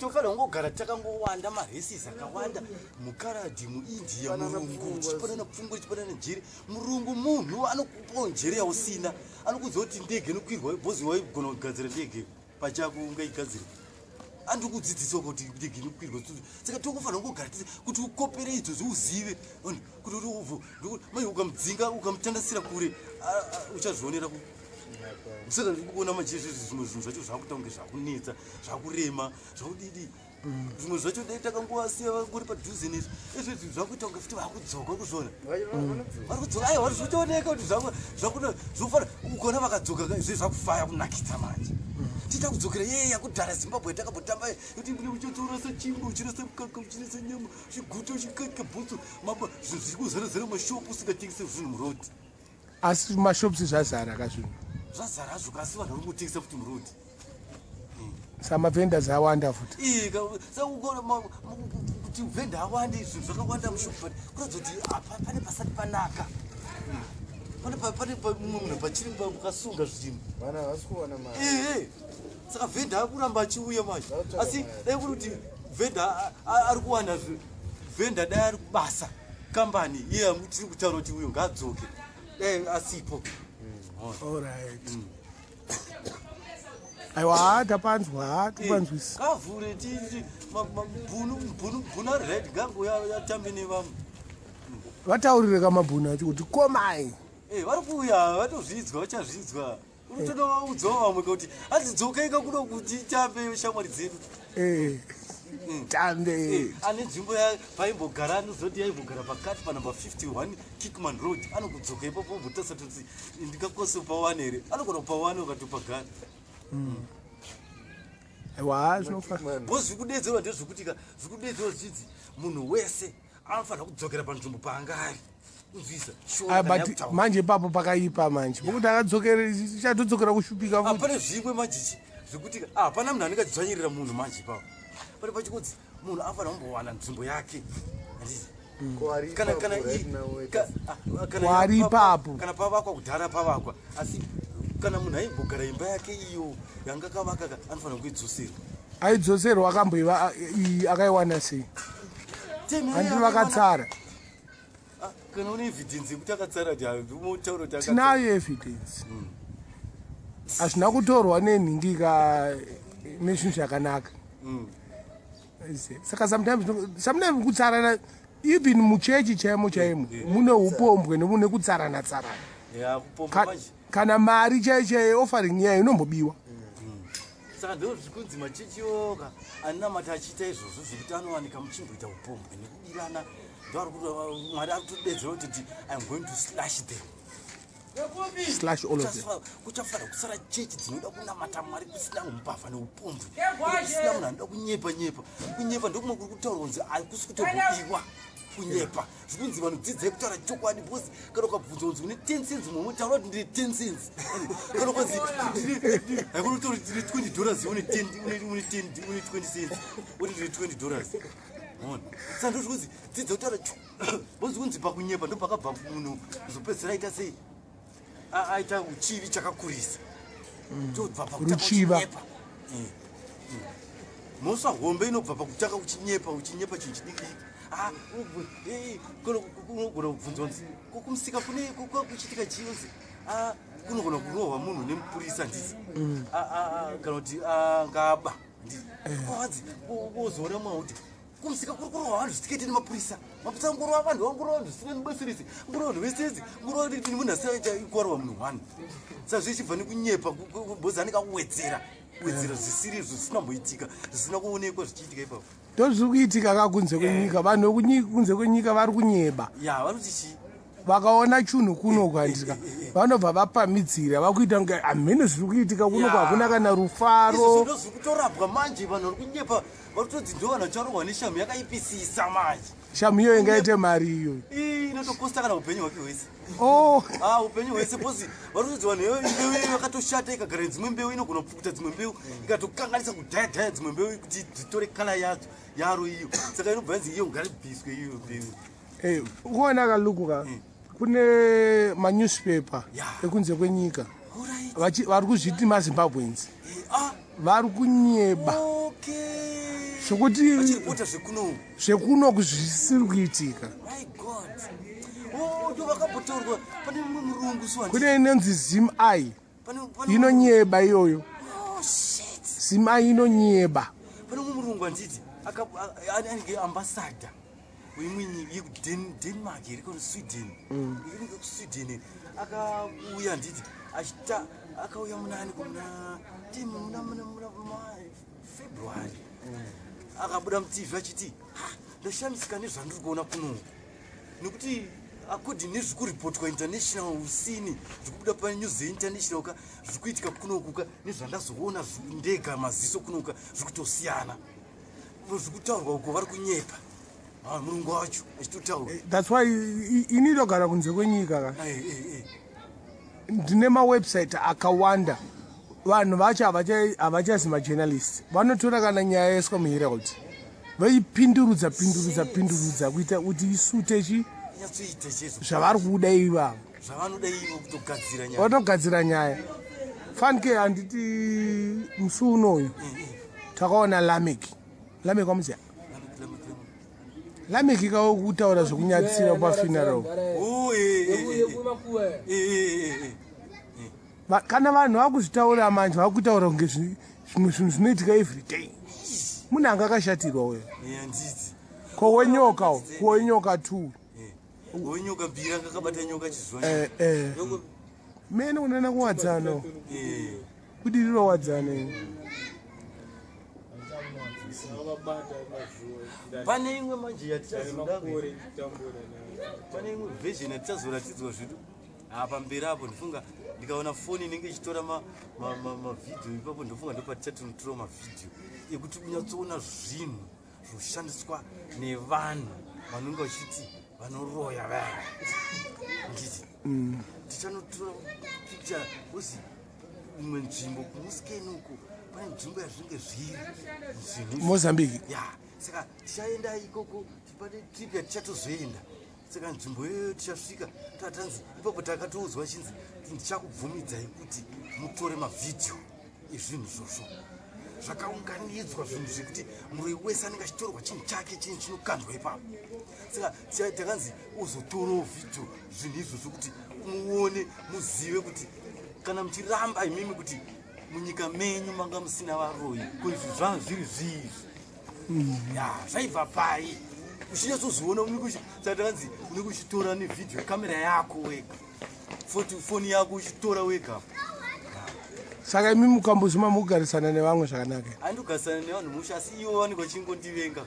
tofana ngogara takangowanda maresis akawanda mukaradhi muindia murungu chipanana pfungwa chipanana njere murungu munhu anokupawo njere yausina anokuziva kuti ndege nokwirwa bhozi waigona kugadzira ndege pachako ungaigadzira andikudzidzisa kuti ndege inokwirwa saka tokufanira kugara tise kuti ukopere izvozvo uzive kuti mai ukamudzinga ukamutandasira kure uchazvionera saka ndikuona majezi zvimwe zvinhu zvacho zvakuita kunge zvakunetsa zvakurema zvakudidi zvimwe zvacho dai takangowasiya kuri padhuze nezvo izvezvi zvakuita kunge futi vakudzoka kuzvona varikudzoka aiwa zvichioneka kuti zvofana ukona vakadzoka zve zvakufaya kunakidza manje tita kudzokera yeye yakudhara Zimbabwe takambotamba kuti mune uchitorasa chimbo uchirasa mukaka uchirasa nyama chiguta uchikaka bhutsu maba zvinhu zviri kuzarazara mashopu usingatengese zvinhu murodi asi mashopu zvazara kazvinhu zvazara zvo kasi vanhu vari kutengesa futi murodi samavhenda zawanda futi kuti vhenda awande zvinhu zvakawanda mushopu kuratidza kuti pane pasati panaka pane mumwe munhu pachiri mukasunga zvinhu vana vasi kuwana mari saka vhenda akuramba achiuya manje asi dai kuri kuti vhenda ari kuwana vhenda dai ari kubasa kambani iye tiri kutaura kuti uyo ngaadzoke dai asipo alright aiwa tapanzwa tipanzwisa kavhure titi bhuna red gango yatambe nevamwe vataurire kamabhuna acho kuti komai vari kuuya vatozvidzwa vachazvidzwa unotonoudzawo vamwe kuti adzidzokeika kuno kuti tambe shamwari dzedu tambe ane nzvimbo paimbogara anozoti yaimbogara pakati panumber 51 Kickman Road anokudzoka ipapo ombotasa kuti ndingakosepa 1 here anogona kupa 1 ukatopagara aiwa zvinofana bo zvikudedzerwa ndezvekutika zvikudedzerwa zvidzi munhu wese anofanira kudzokera panzvimbo paanga ari uzvisa but manje ipapo pakaipa manje pokuti akadzokera chatodzokera kushupika futi pane zvimwe manjichi zvekutika hapana munhu aningadzvanyirira munhu manje ipapo pane pachikodzi munhu anofanira kumbowana nzvimbo yake wari ipapo kana pavakwa kudhara pavakwa asi kana munhu aimbogara imba yake iyo yanga kavakaka anofanira kuidzoserwa aidzoserwa akamboiva akaiwana sei handi vakatsara kana une evidence yekuti akatsara ndimotaura kuti tinayo evidence hazvina kutorwa nenhingika nezvinhu zvakanaka saka sometimes kutsarana even muchechi chaimo chaimo mune upombwe nemune kutsarana tsarana kana mari chaiyo offering yayo inombobiwa saka ndo zvikunzi machechiyoka anamata achiita izvozvo zvekuti anowanika muchimboita upombwe nekubirana ndoari kuti mwari ari kutodedzera kuti I'm going to slash them slash all of them kuchafanira kusara chechi dzinoda kunamata mwari kusina umbavha neupombwe kusina munhu anoda kunyepa ndokumwe kuri kutaurwa kunzi haikusi kutokubiwa kunyepa zvikunzi vanhu dzidzai kutaura chokwadi bhosi kana ukabvunza kunzi une 10 cents mumwe taura kuti ndine 10 cents kana ukanzi haikuti utaura kuti ndine $20 une 20 cents kuti ndine $20 saka ndozvikunzi dzidza kutaura bhosi kunzi pakunyepa ndo pakabva munhu kuzopedzera aita sei aita uchivi chakakurisa tobva ruchiva mhosva hombe inobva pakutanga uchinyepa chinhu chidiki kunogona kubvunzwa nzi kumusika kuchitika chiyonzi kunogona kurohwa munhu nemupurisa ndisi kana kuti ngaba ndisi kwanzi wozoona mwa kuti kumusika kuri kurohwa vanhu zvisikete nemapurisa mapurisa ngorohwa vanhu vangorohwa vanhu zvisina nebaserisi ngorohwa vanhu vesezi ngorohwa kuti munhu asiaita ikuwarwa munhu 1 saka zvichibva nekunyepa bhozi anenge akuwedzera zvisiri zvisina mboitika zvisina kuonekwa zvichiitika ipapo ndozviri kuitika kakunze kwenyika vanhu kunze kwenyika vari kunyeba vanoti vakaona chinhu kuno kuhandika vanobva vapamidzira vakuita kunge hamene zviri kuitika kuno hakuna kana rufaro ndo zviri kutorabwa manje vanhu vari kunyepa varikutodzi ndo vanhu vacharohwa neshamu yakaipisisa manje shamu iyo ingaite mari iyo inotokosta kana upenyu hwake hwese upenyu hwese bhozi varikutodzi vanhu mbeu yakatoshata ikagara dzimwe mbeu inogona kupukuta dzimwe mbeu ikatokanganisa kudhayadhaya dzimwe mbeu kuti dzitore kala yaro iyo saka inobva yanzi iyo ngaribviswe iyo mbeu ukuona kalukuka kune manewspaper ekunze kwenyika vari kuzviti mazimbabwenzi vari kunyeba zvokuti vachiripota zvekuno zvisiri kuitika. My God. Ndo vakapotaurwa pane mumwe murungu kune inonzi Zimai inonyeba iyoyo. Zimai inonyeba. Pane mumwe murungu anditi anenge ambassador wemwe yedenmark iri kuSweden. Iri kuSweden akauya anditi achita akauya munani kuna February. Akabuda mutv achiti ndashamisika nezvandiri kuona kuno nekuti according nezvikuripotwa international usini zvikubuda panews international ka zvikuitika kunokuka nezvandazoona ndega maziso kunoka zvikutosiyana zvikutaurwa uko vari kunyepa murungu wacho achitotaura. That's why initogara kunze kwenyika ka ndine mawebsite akawanda vanhu vacho havachazi majournalist vanotora kana nyaya yaiswa muherald vaipindurudza kuita kuti isute zvavari kuda ivavo vanogadzira nyaya. Fanike handiti musi unoyu takaona Lameki wamuziya. Lameki kutaura zvokunyatsira pafuneral. Kana vanhu vakuzvitaura manje vakutaura kunge zvimwe zvinhu zvinoitika every day. Munhu anga akashatirwa uyo. Kowenyoka tu. Wenyoka mbira kakabata nyoka chizwa. Mene unana kuwadzana. Kudiriro wadzana. Pane imwe manje yatichazoda. Pane imwe version yatichazoratidzwa zvitu. Apa mberi apo ndifunga ndikaona foni inenge ichitora mavidhiyo ipapo ndofunga ndopatichatonotora mavidhiyo ekuti unyatsoona zvinhu zvoshandiswa nevanhu vanonga vachiti vanoroya vaya nditi tichanotora picha uzi imwe nzvimbo kumusikeni uko pane nzvimbo yazvinge zviri Mozambique. Saka tichaenda ikoko tipane trip yatichatozoenda. Saka nzvimbo iyoyo tichasvika tatanzi ipapo takatoudzwa chinzi ndichakubvumidzai kuti mutore mavidhiyo ezvinhu zvozvo zvakaunganidzwa zvinhu zvekuti muroi wese anenge achitorwa chinhu chake chinhu chinokandwa ipapo. Saka takanzi uzotorawo vidhiyo zvinhu izvozvo kuti muone muzive kuti kana muchiramba imimi kuti munyika menyu manga musina varoyi ko izvi zvangu zviri zvizvi zvaibva pai uchinyatsozoona takanzi unenge uchitora nevidhiyo kamera yako wega foni yako uchitora wega. Saka imi mukambozvima mugarisana nevamwe zvakanaka. Handikugarisana nevanhu musha asi ivo vanenge vachingondivenga.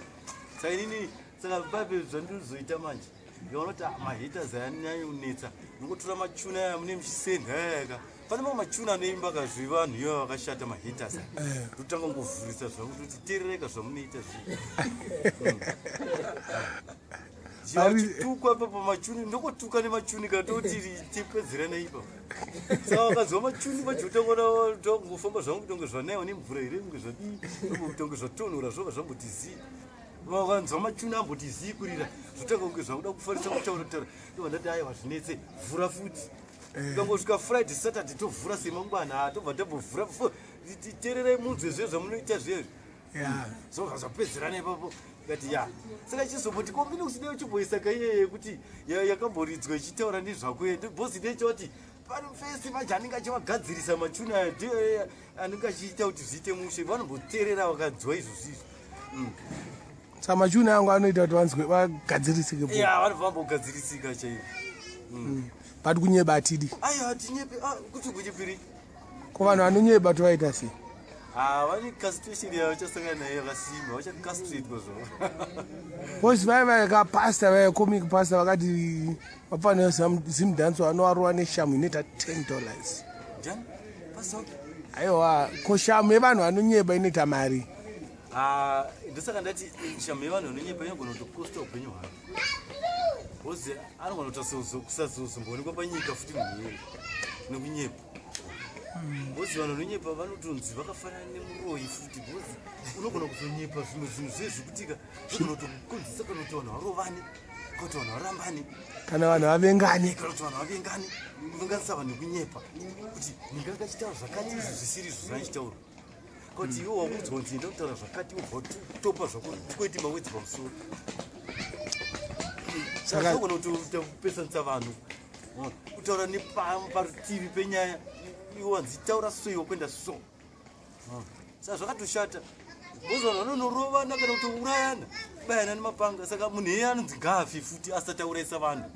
Saka inini saka pape zvandirizoita manje ndikaona kuti mahaters ayanyanya kunetsa nongotora machuna aya mune muchisenga yayaka pane mamwe machuna anoimba kazvivanhu ivo vakashata mahaters ndotanga ngovhurisa zvangu kuti terereka zvamunoita zvivachitukwa papa machuni ndokotuka nemachuni katoti tipedzerana ipa. Saka vakazwa machuni vachotangona ngofamba zvangu kutonge zvanaiwa nemvura ire kunge zvadii kutonge zvatonhora zvova zvambotizii vakanzwa machuni ambotizii kurira zvotanga kunge zvakuda kufarisa kutaura ndovandati aiwa zvinetse vhura futi ikangosvika Friday Saturday tovhura semangwana tobva tambovhura tererai munzwe zve zvamunoita zvezvi zvoga zvapedzerana ipapo ngati saka chizoboti kombini kusina uchimboisa kaiyeye yekuti yakamboridzwa ichitaura nezvako bhosi ndechoti pano festi manje anenge achivagadzirisa machuni aya ndiyo anenge achiita kuti zviite mushe vanomboteerera vakanzwa izvozvizvi. Saka machuni angu anoita kuti vagadzirisike vanobva vambogadzirisika chaivo. But kunyeba atidi hatinyepe kuti kunyepiri ko vanhu vanonyeba tovaita sei vane castation yavachasangana nayo yakasimba vachakastraitka zvavo bcause vaiva kapasta vaya comic pasta vakati vafanira Zimdancehall anovarova neshamu inoita $10. Aiwa ko shamu yevanhu vanonyeba inoita mari. Ndosaka ndati shamu yevanhu vanonyeba inogona kutokosta upenyu hwavo bcause anogona kusazombonekwa panyika futi munyeri nekunyepa bcause vanhu vanonyepa vanotonzi vakafanana nemuroyi futi bcause unogona kuzonyepa zvimwe zvinhu zvezvikutika zvinogona kutokukonzesa kana kuti vanhu varovane kana kuti vanhu varambane kana vanhu vavengane kuvenganisa vanhu nekunyepa kuti ndinga ngachitaura zvakati izvi zvisiri izvo zvandichitaura kuti iwo wakudzonzi ndokutaura zvakati topa zvako kweti mawedzi pamusoro saka kuti upesanisa vanhu kutaura neparutivi penyaya iwo wanzi taura so kwenda so saka zvakatoshata bozi vanhu vanonorovana kana kuti urayana bayana nemapanga saka munhu iyeye anonzi ngafi futi asati auraisa vanhu